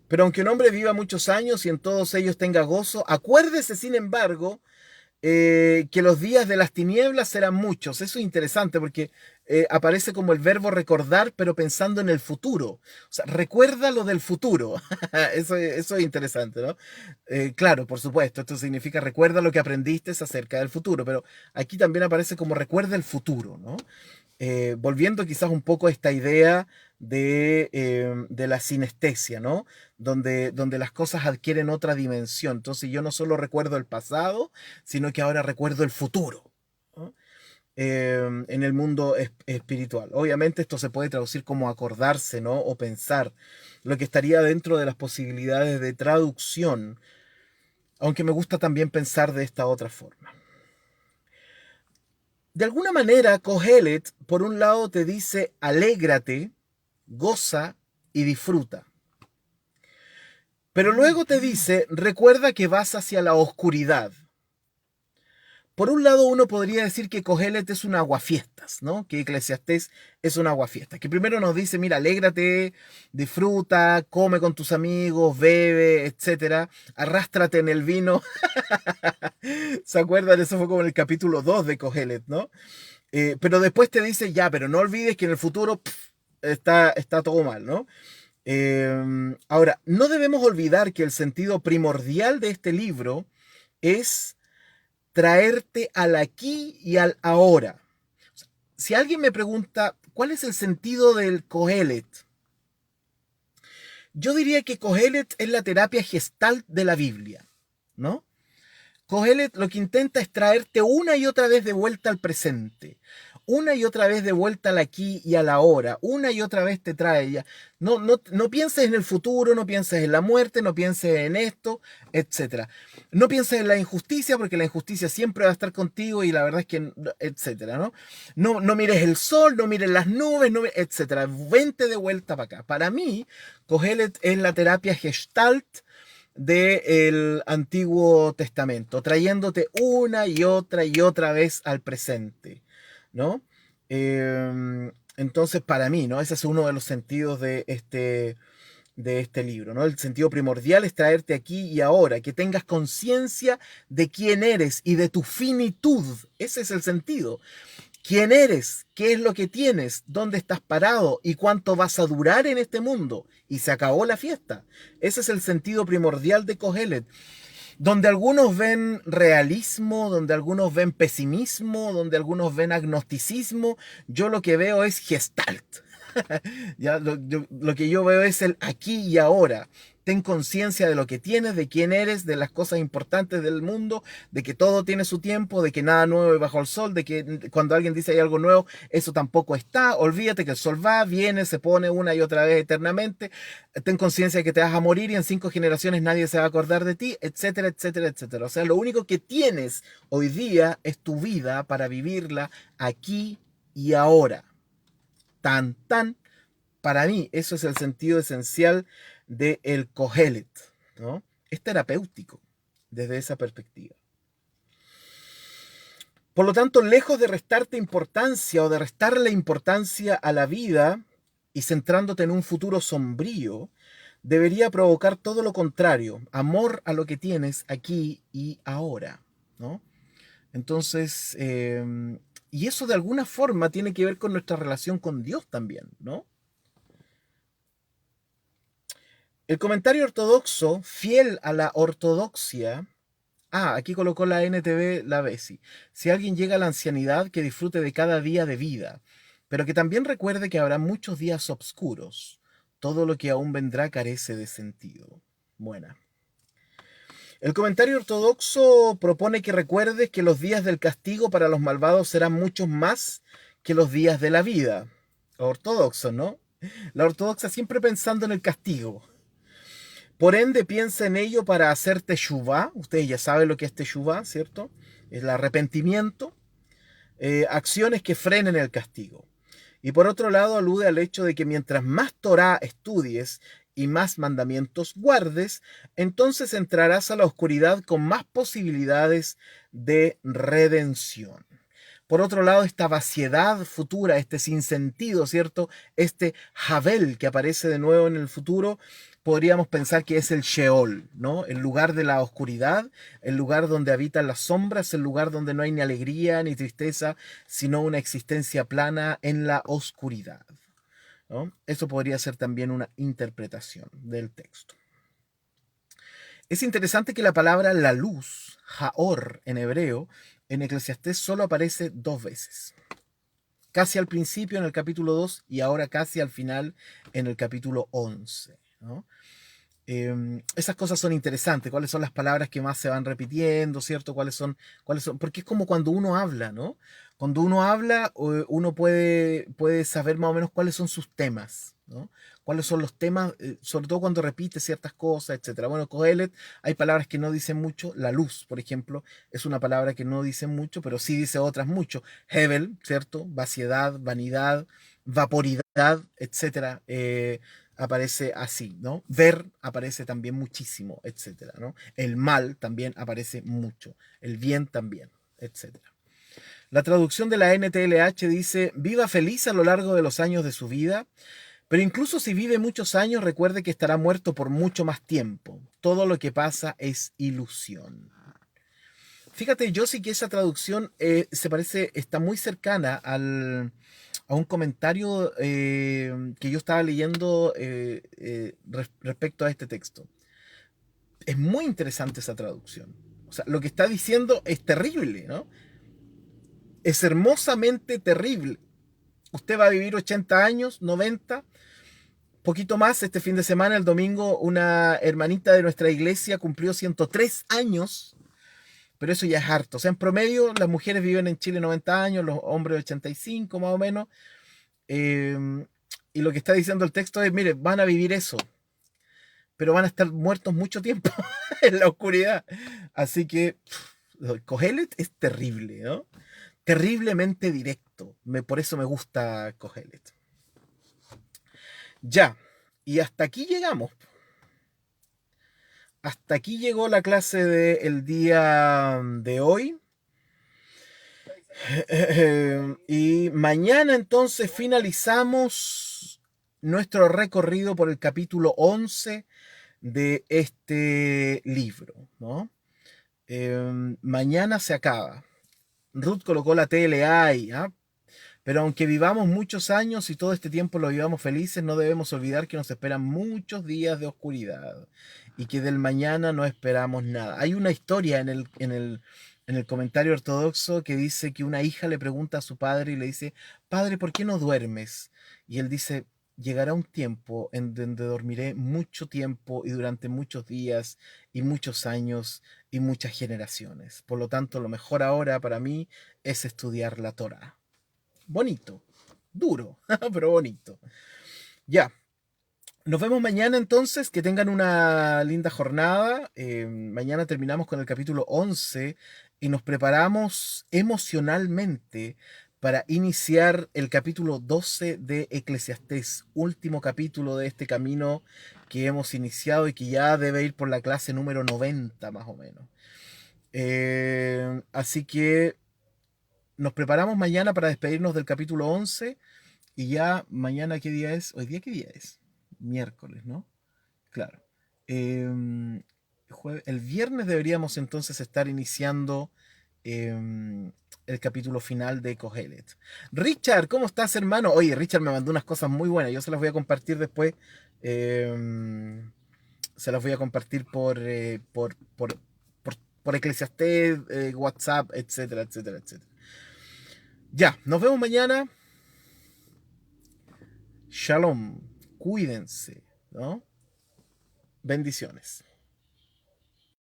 A: pero aunque un hombre viva muchos años y en todos ellos tenga gozo, acuérdese, sin embargo, que los días de las tinieblas serán muchos. Eso es interesante porque aparece como el verbo recordar, pero pensando en el futuro. O sea, recuerda lo del futuro. Eso es interesante, ¿no? Claro, por supuesto, esto significa recuerda lo que aprendiste acerca del futuro, pero aquí también aparece como recuerda el futuro, ¿no? Volviendo quizás un poco a esta idea de la sinestesia, ¿no? Donde las cosas adquieren otra dimensión. Entonces yo no solo recuerdo el pasado, sino que ahora recuerdo el futuro, ¿no? En el mundo espiritual. Obviamente esto se puede traducir como acordarse, ¿no? O pensar, lo que estaría dentro de las posibilidades de traducción, aunque me gusta también pensar de esta otra forma. De alguna manera, Kohelet, por un lado, te dice alégrate, goza y disfruta. Pero luego te dice, recuerda que vas hacia la oscuridad. Por un lado, uno podría decir que Kohelet es un aguafiestas, ¿no? Que Eclesiastés es un aguafiestas. Que primero nos dice, mira, alégrate, disfruta, come con tus amigos, bebe, etcétera. Arrástrate en el vino. ¿Se acuerdan? Eso fue como en el capítulo 2 de Kohelet, ¿no? Pero después te dice, ya, pero no olvides que en el futuro está todo mal, ¿no? Ahora, no debemos olvidar que el sentido primordial de este libro es traerte al aquí y al ahora. O sea, si alguien me pregunta, ¿cuál es el sentido del Kohelet? Yo diría que Kohelet es la terapia gestalt de la Biblia, ¿no? Kohelet lo que intenta es traerte una y otra vez de vuelta al presente, una y otra vez de vuelta al aquí y a la ahora, una y otra vez te trae ya. No pienses en el futuro, no pienses en la muerte, no pienses en esto, etcétera. No pienses en la injusticia, porque la injusticia siempre va a estar contigo y la verdad es que, etcétera, ¿no? No mires el sol, no mires las nubes, no, etcétera. Vente de vuelta para acá. Para mí, Kohelet es la terapia gestalt del Antiguo Testamento, trayéndote una y otra vez al presente, ¿no? Entonces, para mí, ¿no? Ese es uno de los sentidos de este libro, ¿no? El sentido primordial es traerte aquí y ahora, que tengas conciencia de quién eres y de tu finitud. Ese es el sentido. ¿Quién eres? ¿Qué es lo que tienes? ¿Dónde estás parado? ¿Y cuánto vas a durar en este mundo? Y se acabó la fiesta. Ese es el sentido primordial de Kohelet. Donde algunos ven realismo, donde algunos ven pesimismo, donde algunos ven agnosticismo, yo lo que veo es gestalt. Ya, lo que yo veo es el aquí y ahora. Ten conciencia de lo que tienes, de quién eres, de las cosas importantes del mundo, de que todo tiene su tiempo, de que nada nuevo es bajo el sol, de que cuando alguien dice hay algo nuevo, eso tampoco está. Olvídate que el sol va, viene, se pone una y otra vez eternamente. Ten conciencia de que te vas a morir y en 5 generaciones nadie se va a acordar de ti, etcétera, etcétera, etcétera. O sea, lo único que tienes hoy día es tu vida para vivirla aquí y ahora. Tan, tan. Para mí, eso es el sentido esencial del Kohelet, ¿no? Es terapéutico desde esa perspectiva. Por lo tanto, lejos de restarte importancia o de restarle importancia a la vida y centrándote en un futuro sombrío, debería provocar todo lo contrario, amor a lo que tienes aquí y ahora, ¿no? Entonces, y eso de alguna forma tiene que ver con nuestra relación con Dios también, ¿no? El comentario ortodoxo, fiel a la ortodoxia. Aquí colocó la NTV la Besi. Si alguien llega a la ancianidad, que disfrute de cada día de vida, pero que también recuerde que habrá muchos días oscuros. Todo lo que aún vendrá carece de sentido. Buena. El comentario ortodoxo propone que recuerdes que los días del castigo para los malvados serán muchos más que los días de la vida. Ortodoxo, ¿no? La ortodoxa siempre pensando en el castigo. Por ende, piensa en ello para hacer teshuvá. Ustedes ya saben lo que es teshuvá, ¿cierto? Es el arrepentimiento. Acciones que frenen el castigo. Y por otro lado, alude al hecho de que mientras más Torah estudies y más mandamientos guardes, entonces entrarás a la oscuridad con más posibilidades de redención. Por otro lado, esta vaciedad futura, este sinsentido, ¿cierto? Este Havel que aparece de nuevo en el futuro, podríamos pensar que es el Sheol, ¿no? El lugar de la oscuridad, el lugar donde habitan las sombras, el lugar donde no hay ni alegría ni tristeza, sino una existencia plana en la oscuridad, ¿no? Eso podría ser también una interpretación del texto. Es interesante que la palabra la luz, Haor en hebreo, en Eclesiastés solo aparece 2 veces. Casi al principio en el capítulo 2 y ahora casi al final en el capítulo 11, ¿no? Esas cosas son interesantes, cuáles son las palabras que más se van repitiendo, ¿cierto? Cuáles son, porque es como cuando uno habla, ¿no? Cuando uno habla, uno puede saber más o menos cuáles son sus temas, ¿no? ¿Cuáles son los temas, sobre todo cuando repite ciertas cosas, etcétera? Bueno, Kohelet, hay palabras que no dicen mucho. La luz, por ejemplo, es una palabra que no dice mucho, pero sí dice otras mucho. Hebel, ¿cierto? Vaciedad, vanidad, vaporidad, etcétera. Aparece así, ¿no? Ver aparece también muchísimo, etcétera, ¿no? El mal también aparece mucho, el bien también, etcétera. La traducción de la NTLH dice: viva feliz a lo largo de los años de su vida, pero incluso si vive muchos años, recuerde que estará muerto por mucho más tiempo. Todo lo que pasa es ilusión. Fíjate, yo sí que esa traducción se parece, está muy cercana a un comentario que yo estaba leyendo respecto a este texto. Es muy interesante esa traducción. O sea, lo que está diciendo es terrible, ¿no? Es hermosamente terrible. Usted va a vivir 80 años, 90, poquito más. Este fin de semana, el domingo, una hermanita de nuestra iglesia cumplió 103 años, pero eso ya es harto. O sea, en promedio, las mujeres viven en Chile 90 años, los hombres 85 más o menos. Eh, y lo que está diciendo el texto es, mire, van a vivir eso, pero van a estar muertos mucho tiempo en la oscuridad. Así que Kohelet es terrible, ¿no? Terriblemente directo. Por eso me gusta Kohelet. Ya, y hasta aquí llegamos. Hasta aquí llegó la clase del día de hoy. Y mañana entonces finalizamos nuestro recorrido por el capítulo 11 de este libro, ¿no? Mañana se acaba. Ruth colocó la TLA ahí, ¿ah? Pero aunque vivamos muchos años y todo este tiempo lo vivamos felices, no debemos olvidar que nos esperan muchos días de oscuridad y que del mañana no esperamos nada. Hay una historia en el comentario ortodoxo que dice que una hija le pregunta a su padre y le dice: padre, ¿por qué no duermes? Y él dice: llegará un tiempo en donde dormiré mucho tiempo y durante muchos días y muchos años y muchas generaciones. Por lo tanto, lo mejor ahora para mí es estudiar la Torá. Bonito, duro, pero bonito. Ya, nos vemos mañana entonces, que tengan una linda jornada. Mañana terminamos con el capítulo 11 y nos preparamos emocionalmente para iniciar el capítulo 12 de Eclesiastés, último capítulo de este camino que hemos iniciado y que ya debe ir por la clase número 90 más o menos. Así que nos preparamos mañana para despedirnos del capítulo 11 y ya mañana, ¿qué día es? ¿Hoy día qué día es? Miércoles, ¿no? Claro. Eh, el viernes deberíamos entonces estar iniciando el capítulo final de Kohelet. Richard, ¿cómo estás, hermano? Oye, Richard me mandó unas cosas muy buenas. Yo se las voy a compartir después. Se las voy a compartir por Eclesiastés, WhatsApp, etcétera, etcétera, etcétera. Ya, nos vemos mañana. Shalom. Cuídense, ¿no? Bendiciones.